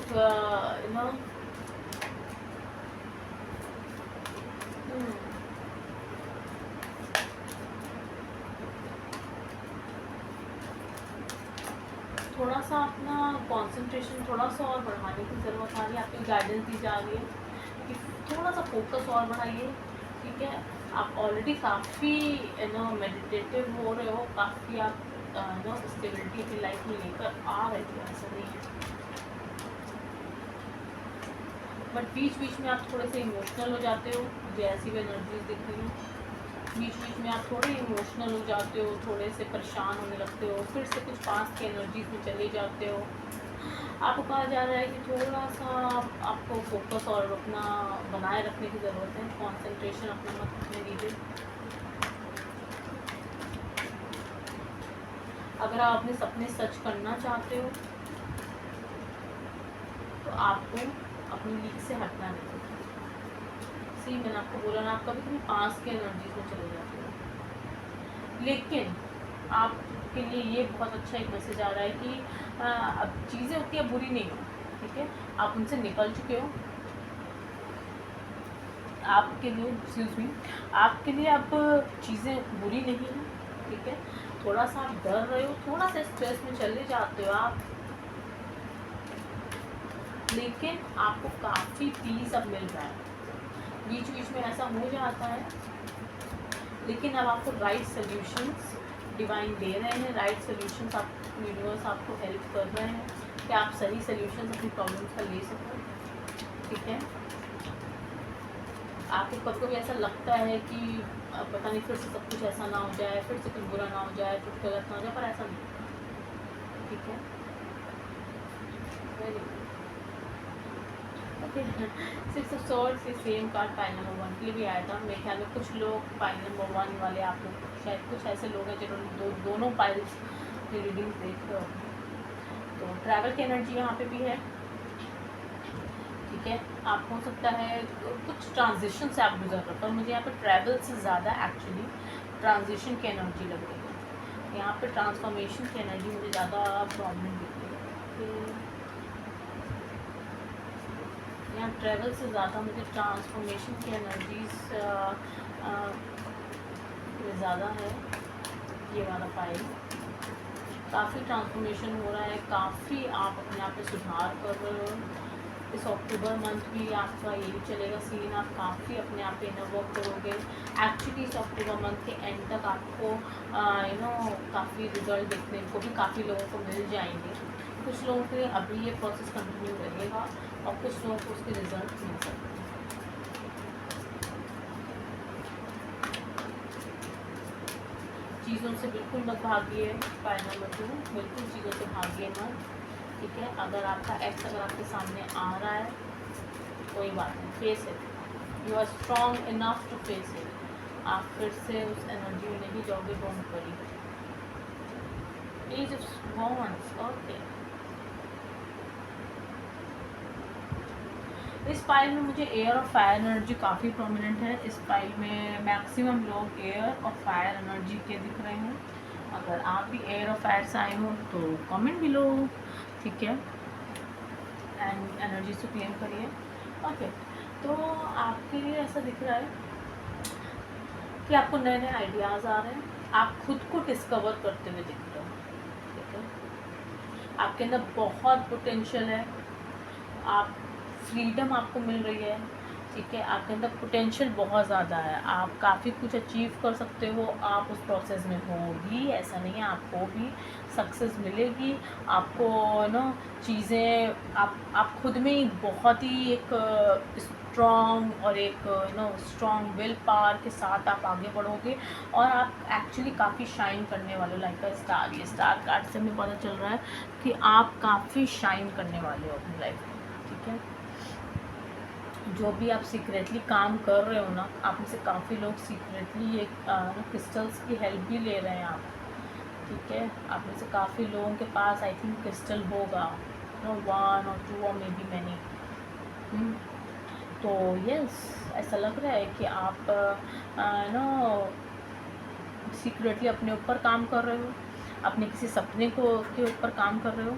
थोड़ा सा अपना कंसंट्रेशन थोड़ा सा और बढ़ाने की ज़रूरत आ रही है, आपकी गाइडेंस दी जा रही है कि थोड़ा सा फोकस और बढ़ाइए, ठीक है। आप ऑलरेडी काफ़ी मेडिटेटिव हो रहे हो, काफ़ी आप स्टेबिलिटी अपनी लाइफ में लेकर आ रहे थे, ऐसा नहीं है, बट बीच बीच में आप थोड़े से इमोशनल हो जाते हो, मुझे ऐसी भी एनर्जीज दिख रही हैं। बीच बीच में आप थोड़े इमोशनल हो जाते हो, थोड़े से परेशान होने लगते हो, फिर से कुछ पास्ट की एनर्जीज में चले जाते हो। आपको कहा जा रहा है कि थोड़ा सा आपको फोकस और अपना बनाए रखने की ज़रूरत है, कंसंट्रेशन अपना मत रखने दीजिए। अगर आप अपने सपने सच करना चाहते हो तो आपको अपनी लीक से हटना नहीं है। सी मैंने आपको बोला ना, आप कभी कभी पास के एनर्जीज में चले जाते हो, लेकिन आपके लिए ये बहुत अच्छा एक मैसेज आ रहा है कि अब चीज़ें उतनी बुरी नहीं हो, ठीक है, आप उनसे निकल चुके हो, आपके लिए एक्सक्यूज़ मी, आपके लिए अब चीज़ें बुरी नहीं हैं, ठीक है। थोड़ा सा आप डर रहे हो, थोड़ा सा स्ट्रेस में चले जाते हो आप, लेकिन आपको काफ़ी पीस अब मिल रहा है। बीच बीच में ऐसा हो जाता है, लेकिन अब आपको राइट सॉल्यूशंस डिवाइन दे रहे हैं, राइट सॉल्यूशंस आप यूनिवर्स आपको हेल्प कर रहे हैं कि आप सही सॉल्यूशंस अपनी प्रॉब्लम्स का ले सको, ठीक है। आपको कभी कभी ऐसा लगता है कि पता नहीं फिर से सब कुछ ऐसा ना हो जाए, फिर से कुछ बुरा ना हो जाए, कुछ गलत ना हो जाए, पर ऐसा नहीं, ठीक है। Very good, okay. 6 of swords से सेम कार्ड पाइल नंबर 1 के लिए भी आया था। मेरे ख्याल में कुछ लोग पाइल नंबर 1 वाले, आप लोग शायद कुछ ऐसे लोग हैं जिन्होंने दोनों पाइल्स की रीडिंग्स देख रहे हो। तो ट्रैवल की एनर्जी यहाँ पे भी है, ठीक है। आप हो सकता है कुछ ट्रांजिशन से आप गुजर रहे हो, पर मुझे यहाँ पे ट्रैवल से ज़्यादा एक्चुअली ट्रांजिशन की एनर्जी लग रही है। यहाँ पे ट्रांसफॉर्मेशन की एनर्जी मुझे ज़्यादा प्रॉब्लम दिख रही है। यहाँ ट्रैवल से ज़्यादा मुझे ट्रांसफॉर्मेशन की एनर्जीज ज़्यादा है। ये वाला फाइल काफ़ी ट्रांसफॉर्मेशन हो रहा है, काफ़ी आप अपने आप में सुधार कर रहे हो। इस अक्टूबर मंथ भी आपका यही चलेगा सीन, आप काफ़ी अपने आप पे इनर वर्क करोगे। एक्चुअली इस अक्टूबर मंथ के एंड तक आपको काफ़ी रिजल्ट देखने को भी काफ़ी लोगों को मिल जाएंगे। कुछ लोगों के लिए अभी ये प्रोसेस कंटिन्यू रहेगा और कुछ लोगों को उसके रिजल्ट मिल सकते हैं। चीज़ों से बिल्कुल मत भागिए, फाइल नंबर 2, बिल्कुल चीज़ों से भागिए मत, ठीक है। अगर आपका एक्स अगर आपके सामने आ रहा है, कोई बात नहीं, face it, you are strong enough to face it. आप फिर से उस एनर्जी में नहीं जाओगे, don't worry. Ace of wands, okay. इस फाइल में मुझे एयर और फायर एनर्जी काफ़ी प्रोमिनेंट है। इस फाइल में मैक्सिमम लोग एयर और फायर एनर्जी के दिख रहे हैं। अगर आप भी एयर और फायर से आए हो तो कमेंट भी लो, ठीक है, एंड एनर्जी से क्लेम करिए, ओके। तो आपके लिए ऐसा दिख रहा है कि आपको नए नए आइडियाज़ आ रहे हैं, आप खुद को डिस्कवर करते हुए दिख रहे हो, ठीक है। आपके अंदर बहुत पोटेंशियल है, आप फ्रीडम आपको मिल रही है, ठीक है। आपके अंदर पोटेंशियल बहुत ज़्यादा है, आप काफ़ी कुछ अचीव कर सकते हो। आप उस प्रोसेस में होगी, ऐसा नहीं है, आपको भी सक्सेस मिलेगी। आपको चीज़ें आप खुद में ही बहुत ही एक स्ट्रॉन्ग और एक स्ट्रॉन्ग विल पावर के साथ आप आगे बढ़ोगे और आप एक्चुअली काफ़ी शाइन करने वाले हो, लाइक अ स्टार। ये स्टार कार्ड से हमें पता चल रहा है कि आप काफ़ी शाइन करने वाले हो अपनी लाइफ में, ठीक है। जो भी आप सीक्रेटली काम कर रहे हो ना, आप में से काफ़ी लोग सीक्रेटली एक क्रिस्टल्स की हेल्प भी ले रहे हैं आप, ठीक है। आप में से काफ़ी लोगों के पास आई थिंक क्रिस्टल होगा, 1 और 2 और मे बी मैनी। तो यस, ऐसा लग रहा है कि आप सीक्रेटली अपने ऊपर काम कर रहे हो, अपने किसी सपने को के ऊपर काम कर रहे हो,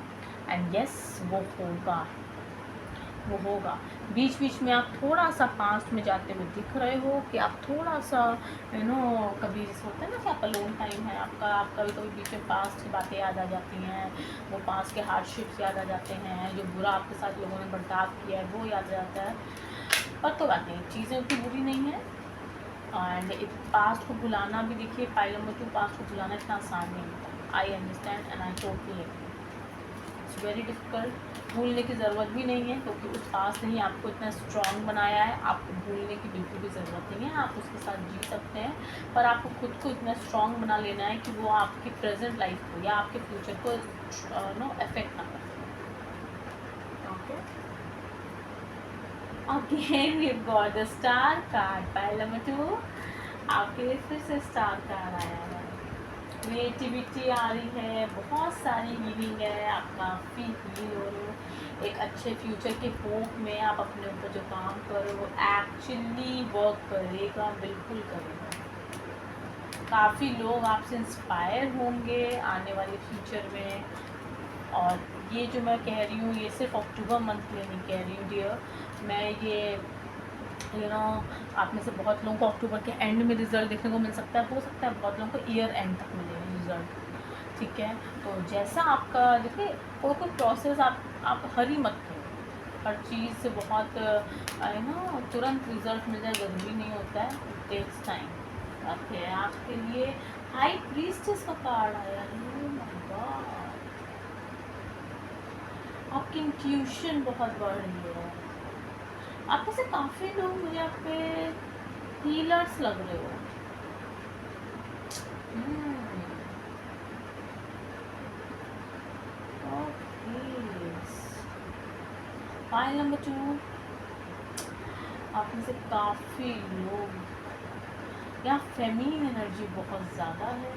एंड यस वो होगा। बीच बीच में आप थोड़ा सा पास्ट में जाते हुए दिख रहे हो कि आप थोड़ा सा कभी जैसे होता है ना कि आप अलोन टाइम है आपका, आप कभी कभी बीच में पास्ट की बातें याद आ जाती हैं, वो पास्ट के हार्डशिप्स याद आ जाते हैं, जो बुरा आपके साथ लोगों ने बर्ताव किया है वो याद आ जाता है। पर तो बात नहीं, चीज़ें उतनी बुरी नहीं है। एंड पास्ट को भुलाना भी, देखिए फाइल नंबर 2, पास्ट को भुलाना इतना आसान नहीं होता। I understand and I totally agree, it's very difficult. भूलने की ज़रूरत भी नहीं है, क्योंकि उस पास्ट ने ही आपको इतना स्ट्रॉन्ग बनाया है, आपको भूलने की बिल्कुल भी ज़रूरत नहीं है। आप उसके साथ जी सकते हैं, पर आपको खुद को इतना स्ट्रॉन्ग बना लेना है कि वो आपकी प्रेजेंट लाइफ को या आपके फ्यूचर को अफेक्ट ना कर। Okay, again we got the star card, pile number 2। आपके लिए फिर से स्टार कार्ड आया है। क्रिएटिविटी आ रही है, बहुत सारी हीलिंग है, आप काफ़ी हील हो रहे हो। एक अच्छे फ्यूचर के होप में आप अपने ऊपर जो काम कर रहे हो एक्चुअली वर्क करेगा, बिल्कुल करेगा। काफ़ी लोग आपसे इंस्पायर होंगे आने वाले फ्यूचर में, और ये जो मैं कह रही हूँ ये सिर्फ अक्टूबर मंथ के लिए नहीं कह रही हूँ डियर। मैं ये आप में से बहुत लोगों को अक्टूबर के एंड में रिज़ल्ट देखने को मिल सकता है, हो सकता है बहुत लोगों को ईयर एंड तक मिले रिज़ल्ट। ठीक है, तो जैसा आपका देखिए कोई प्रोसेस आप हरी मत करो, हर चीज़ से बहुत तुरंत रिजल्ट मिल जाए ज़रूरी नहीं होता है, इट टेक्स टाइम। ओके, आपके लिए हाई प्रीस्टेस का कार्ड आया है। Oh my God, आपकी इंट्यूशन बहुत बढ़ रही है। आप में से काफ़ी लोग मुझे आप पे हीलर्स लग रहे हो। फाइल नंबर 2, आप में से काफ़ी लोग यहाँ फेमिनिन एनर्जी बहुत ज़्यादा है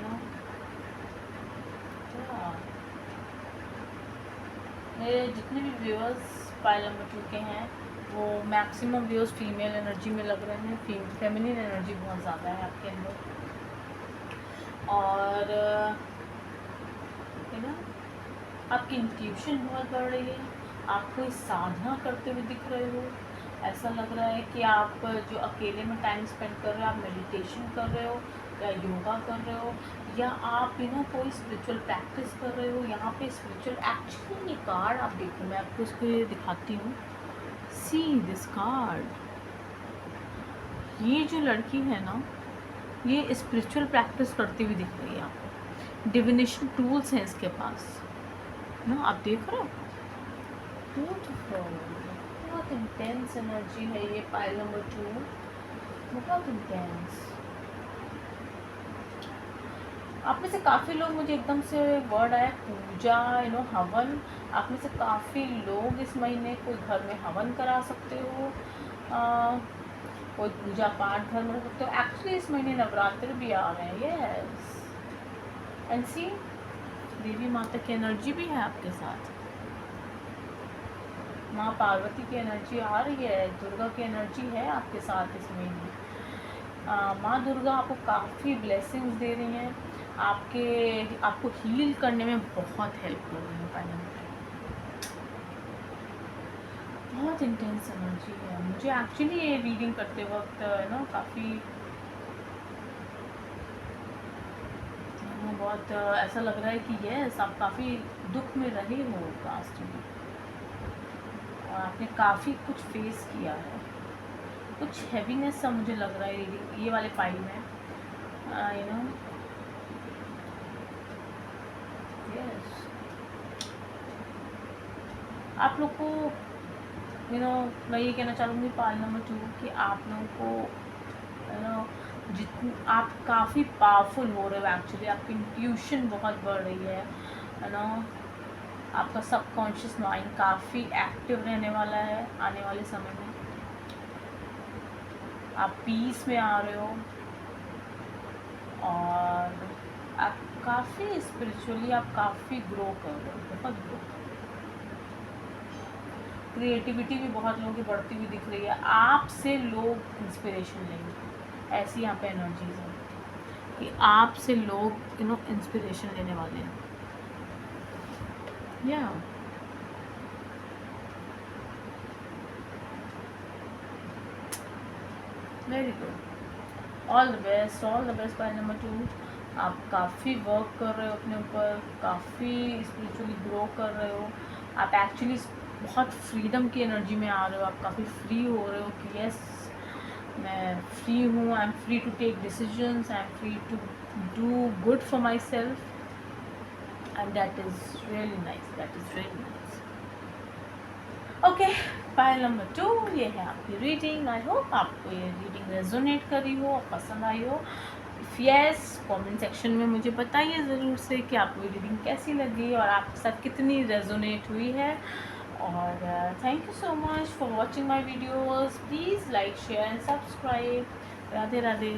ना। मेरे जितने भी व्यूअर्स फाइल नंबर 2 के हैं वो मैक्सिमम व्यूअर्स फीमेल एनर्जी में लग रहे हैं। फेमिनिन एनर्जी बहुत ज़्यादा है आपके अंदर, और है ना आपकी इंट्यूशन बहुत बढ़ रही है। आप कोई साधना करते हुए दिख रहे हो। ऐसा लग रहा है कि आप जो अकेले में टाइम स्पेंड कर रहे हो, आप मेडिटेशन कर रहे हो या योगा कर रहे हो, या आप कोई स्पिरिचुअल प्रैक्टिस कर रहे हो। यहाँ पे स्पिरिचुअल एक्चुअली ये कार्ड आप देखो, मैं आपको इसको ये दिखाती हूँ। सी दिस कार्ड, ये जो लड़की है ना ये स्पिरिचुअल प्रैक्टिस करती हुई दिख रही है आपको। डिविनेशन टूल्स हैं इसके पास ना, आप देख रहे हो। ब्यूटीफुल, बहुत इंटेंस एनर्जी है ये पाइल नंबर 2, बहुत इंटेंस। आप में से काफ़ी लोग, मुझे एकदम से वर्ड आया पूजा, हवन। आप में से काफ़ी लोग इस महीने कोई घर में हवन करा सकते हो, कोई पूजा पाठ घर में कर सकते हो। एक्चुअली इस महीने नवरात्र भी आ रहे हैं, यस। एंड सी देवी माता की एनर्जी भी है आपके साथ। माँ पार्वती की एनर्जी आ रही है, दुर्गा की एनर्जी है आपके साथ इस महीने। माँ दुर्गा आपको काफ़ी ब्लेसिंग्स दे रही हैं, आपको हील करने में बहुत हेल्प कर रही है। पहले बहुत इंटेंस एनर्जी है। मुझे एक्चुअली ये रीडिंग करते वक्त काफ़ी बहुत ऐसा लग रहा है कि यस आप काफ़ी दुख में रहे हो पास्ट में, और आपने काफ़ी कुछ फेस किया है, कुछ हैवीनेस सा मुझे लग रहा है रीडिंग ये वाले फाइल में। यस आप लोग को मैं ये कहना चाहूँगी पाल नंबर 2 कि आप लोगों को जितनी आप काफ़ी पावरफुल हो रहे हो। एक्चुअली आपकी इंट्यूशन बहुत बढ़ रही है ना। आपका सबकॉन्शियस माइंड काफ़ी एक्टिव रहने वाला है आने वाले समय में। आप पीस में आ रहे हो, और आप काफ़ी स्पिरिचुअली आप काफ़ी ग्रो कर रहे हो, बहुत ग्रो कर रहे हो। क्रिएटिविटी भी बहुत लोगों की बढ़ती हुई दिख रही है। आपसे लोग इंस्पिरेशन लेंगे, ऐसी यहाँ पे एनर्जीज है कि आपसे लोग इंस्पिरेशन लेने वाले हैं। या very good, all the best, all the best. Pile number 2, आप काफ़ी वर्क कर रहे हो अपने ऊपर, काफ़ी स्पिरिचुअली ग्रो कर रहे हो। आप एक्चुअली बहुत फ्रीडम की एनर्जी में आ रहे हो, आप काफ़ी फ्री हो रहे हो कि यस मैं फ्री हूँ, I am free to take decisions, I am free to do good for myself, and that is really nice, that is really nice. Okay, pile number 2 ये है आपकी रीडिंग। आई होप आपको ये रीडिंग रेजोनेट करी हो और पसंद आई हो। इफ़ यस, कमेंट सेक्शन में मुझे बताइए ज़रूर से कि आपको ये रीडिंग कैसी लगी और आपके साथ कितनी रेजोनेट हुई है। और thank you so much for watching my videos. Please like share and subscribe. Radhe Radhe.